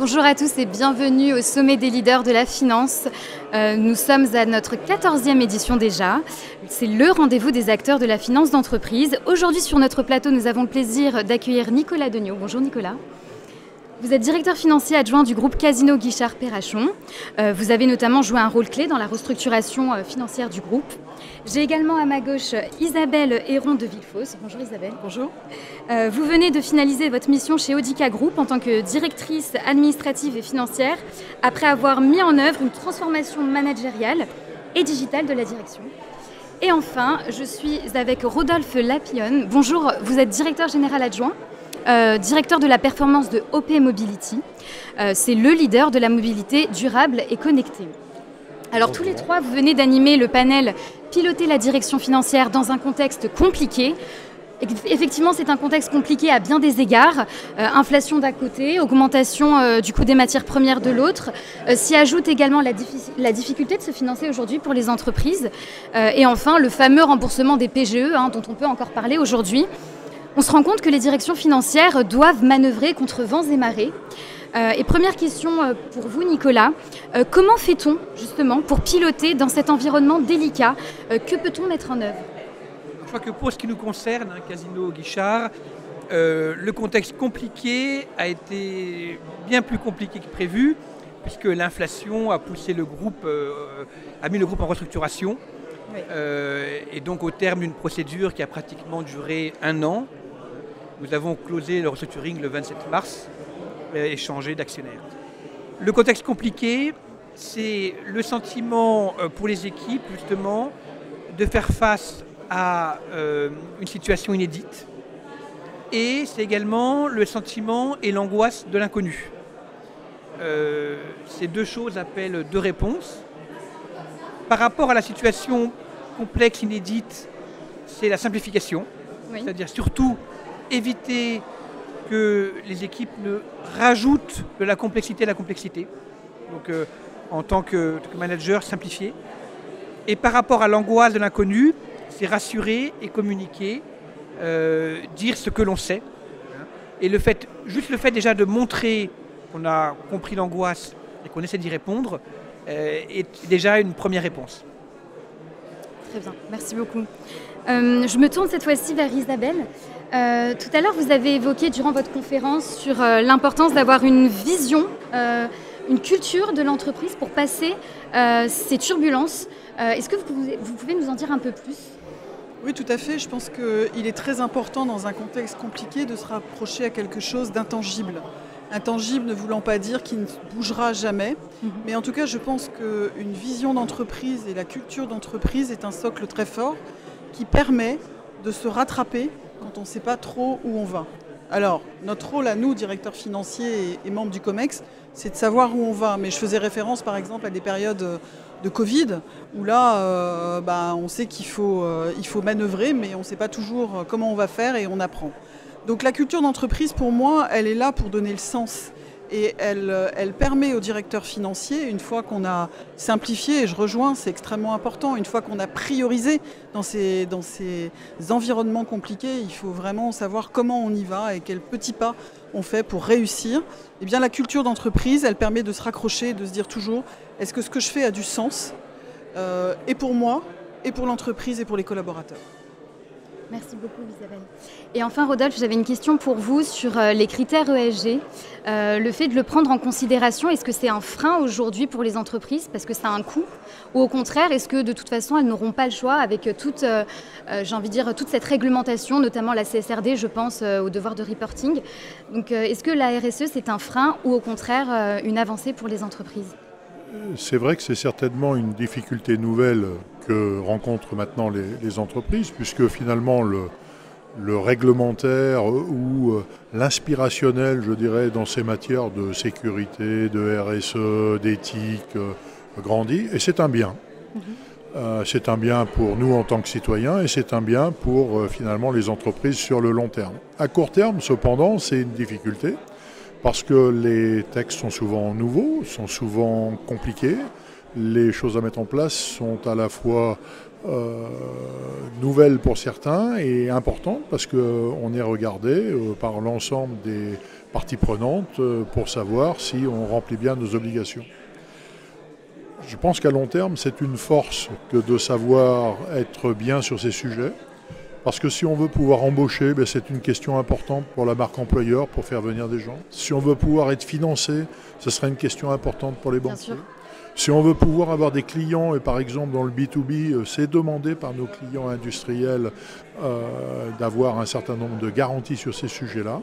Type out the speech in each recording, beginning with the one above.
Bonjour à tous et bienvenue au sommet des leaders de la finance. Nous sommes à notre 14e édition déjà. C'est le rendez-vous des acteurs de la finance d'entreprise. Aujourd'hui sur notre plateau, nous avons le plaisir d'accueillir Nicolas Degnaud. Bonjour Nicolas. Vous êtes directeur financier adjoint du groupe Casino Guichard-Perrachon. Vous avez notamment joué un rôle clé dans la restructuration financière du groupe. J'ai également à ma gauche Isabelle Héron de Villefosse. Bonjour Isabelle. Bonjour. Vous venez de finaliser votre mission chez Audica Group en tant que directrice administrative et financière après avoir mis en œuvre une transformation managériale et digitale de la direction. Et enfin, je suis avec Rodolphe Lapillonne. Bonjour, vous êtes directeur général adjoint. Directeur de la performance de OP Mobility. C'est le leader de la mobilité durable et connectée. Alors tous les trois, vous venez d'animer le panel Piloter la direction financière dans un contexte compliqué. Effectivement, c'est un contexte compliqué à bien des égards. Inflation d'un côté, augmentation du coût des matières premières de l'autre. S'y ajoute également la difficulté de se financer aujourd'hui pour les entreprises. Et enfin, le fameux remboursement des PGE, dont on peut encore parler aujourd'hui. On se rend compte que les directions financières doivent manœuvrer contre vents et marées. Et première question pour vous, Nicolas. Comment fait-on justement pour piloter dans cet environnement délicat? Que peut-on mettre en œuvre? Je crois que pour ce qui nous concerne, Casino Guichard, le contexte compliqué a été bien plus compliqué que prévu, puisque l'inflation a poussé le groupe, a mis le groupe en restructuration. Oui. Et donc au terme d'une procédure qui a pratiquement duré 1 an, nous avons closé le restructuring le 27 mars et changé d'actionnaire. Le contexte compliqué, c'est le sentiment pour les équipes justement de faire face à une situation inédite, et c'est également le sentiment et l'angoisse de l'inconnu. Ces deux choses appellent deux réponses. Par rapport à la situation complexe, inédite, c'est la simplification, oui. C'est-à-dire surtout éviter que les équipes ne rajoutent de la complexité à la complexité. Donc en tant que manager, simplifier. Et par rapport à l'angoisse de l'inconnu, c'est rassurer et communiquer, dire ce que l'on sait. Et juste le fait déjà de montrer qu'on a compris l'angoisse et qu'on essaie d'y répondre est déjà une première réponse. Très bien, merci beaucoup. Je me tourne cette fois-ci vers Isabelle. Tout à l'heure, vous avez évoqué durant votre conférence sur l'importance d'avoir une vision, une culture de l'entreprise pour passer ces turbulences. Est-ce que vous pouvez nous en dire un peu plus ? Oui, tout à fait. Je pense qu'il est très important dans un contexte compliqué de se rapprocher à quelque chose d'intangible. Intangible ne voulant pas dire qu'il ne bougera jamais. Mais en tout cas, je pense qu'une vision d'entreprise et la culture d'entreprise est un socle très fort qui permet de se rattraper quand on ne sait pas trop où on va. Alors, notre rôle à nous, directeurs financiers et membres du COMEX, c'est de savoir où on va. Mais je faisais référence par exemple à des périodes de Covid, où là, on sait qu'il faut manœuvrer, mais on ne sait pas toujours comment on va faire et on apprend. Donc la culture d'entreprise, pour moi, elle est là pour donner le sens. Et elle permet aux directeurs financiers, une fois qu'on a simplifié, et je rejoins, c'est extrêmement important, une fois qu'on a priorisé dans ces environnements compliqués, il faut vraiment savoir comment on y va et quels petits pas on fait pour réussir. Eh bien, la culture d'entreprise, elle permet de se raccrocher, de se dire toujours, est-ce que ce que je fais a du sens, et pour moi, et pour l'entreprise, et pour les collaborateurs. Merci beaucoup Isabelle. Et enfin Rodolphe, j'avais une question pour vous sur les critères ESG. Le fait de le prendre en considération, est-ce que c'est un frein aujourd'hui pour les entreprises parce que ça a un coût? Ou au contraire, est-ce que de toute façon elles n'auront pas le choix avec toute cette réglementation, notamment la CSRD, je pense, au devoir de reporting. Donc est-ce que la RSE c'est un frein ou au contraire une avancée pour les entreprises? C'est vrai que c'est certainement une difficulté nouvelle que rencontrent maintenant les entreprises, puisque finalement le réglementaire ou l'inspirationnel, je dirais, dans ces matières de sécurité, de RSE, d'éthique, grandit, et c'est un bien. C'est un bien pour nous en tant que citoyens et c'est un bien pour finalement les entreprises sur le long terme. À court terme, cependant, c'est une difficulté. Parce que les textes sont souvent nouveaux, sont souvent compliqués. Les choses à mettre en place sont à la fois nouvelle pour certains et importante parce qu'on est regardé par l'ensemble des parties prenantes pour savoir si on remplit bien nos obligations. Je pense qu'à long terme, c'est une force que de savoir être bien sur ces sujets. Parce que si on veut pouvoir embaucher, c'est une question importante pour la marque employeur, pour faire venir des gens. Si on veut pouvoir être financé, ce sera une question importante pour les banquiers. Si on veut pouvoir avoir des clients, et par exemple dans le B2B, c'est demandé par nos clients industriels d'avoir un certain nombre de garanties sur ces sujets-là.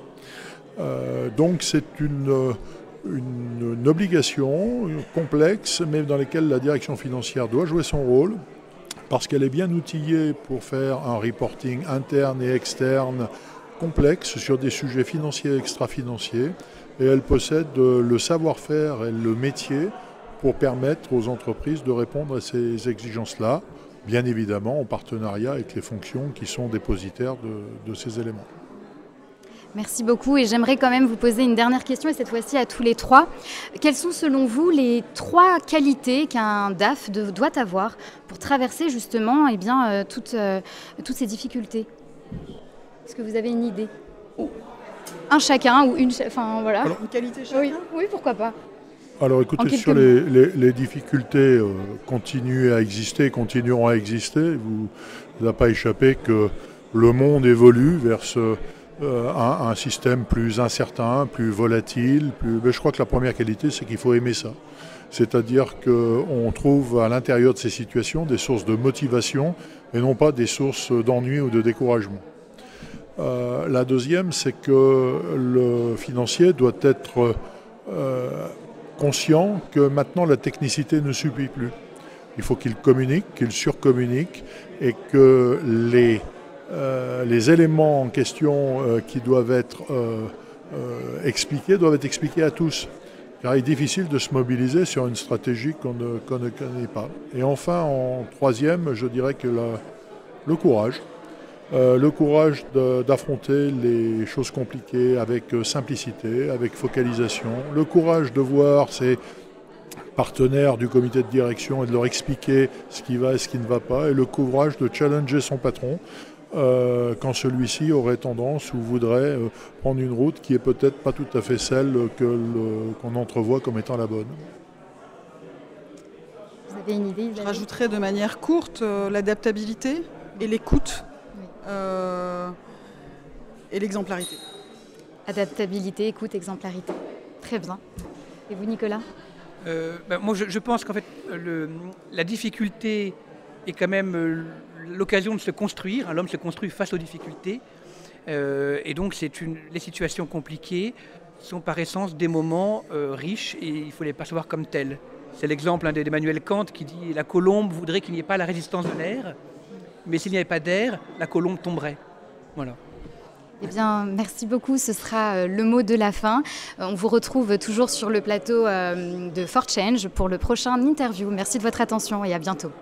Donc c'est une obligation complexe, mais dans laquelle la direction financière doit jouer son rôle. Parce qu'elle est bien outillée pour faire un reporting interne et externe complexe sur des sujets financiers et extra-financiers. Et elle possède le savoir-faire et le métier pour permettre aux entreprises de répondre à ces exigences-là, bien évidemment en partenariat avec les fonctions qui sont dépositaires de ces éléments. Merci beaucoup et j'aimerais quand même vous poser une dernière question et cette fois-ci à tous les trois. Quelles sont selon vous les 3 qualités qu'un DAF doit avoir pour traverser justement toutes ces difficultés? Est-ce que vous avez une idée? Un chacun ou une... Enfin voilà. Alors, une qualité chacun? Oui, pourquoi pas. Alors écoutez, sur les difficultés continuent à exister, continueront à exister. Vous n'avez pas échappé que le monde évolue vers un système plus incertain, plus volatile. Je crois que la première qualité, c'est qu'il faut aimer ça. C'est-à-dire qu'on trouve à l'intérieur de ces situations des sources de motivation et non pas des sources d'ennui ou de découragement. La deuxième, c'est que le financier doit être conscient que maintenant la technicité ne suffit plus. Il faut qu'il communique, qu'il surcommunique et que les éléments en question qui doivent être expliqués à tous. Car il est difficile de se mobiliser sur une stratégie qu'on ne connaît pas. Et enfin, en troisième, je dirais que le courage. Le courage d'affronter les choses compliquées avec simplicité, avec focalisation. Le courage de voir ses partenaires du comité de direction et de leur expliquer ce qui va et ce qui ne va pas. Et le courage de challenger son patron quand celui-ci aurait tendance ou voudrait prendre une route qui est peut-être pas tout à fait celle qu'on entrevoit comme étant la bonne. Vous avez une idée? Je rajouterais de manière courte l'adaptabilité et l'écoute et l'exemplarité. Adaptabilité, écoute, exemplarité. Très bien. Et vous, Nicolas? Moi, je pense qu'en fait, la difficulté est quand même l'occasion de se construire. L'homme se construit face aux difficultés. Et donc, les situations compliquées sont par essence des moments riches et il faut les percevoir comme tels. C'est l'exemple d'Emmanuel Kant qui dit « La colombe voudrait qu'il n'y ait pas la résistance de l'air, mais s'il n'y avait pas d'air, la colombe tomberait. » Voilà. Eh bien, merci beaucoup. Ce sera le mot de la fin. On vous retrouve toujours sur le plateau de For Change pour le prochain interview. Merci de votre attention et à bientôt.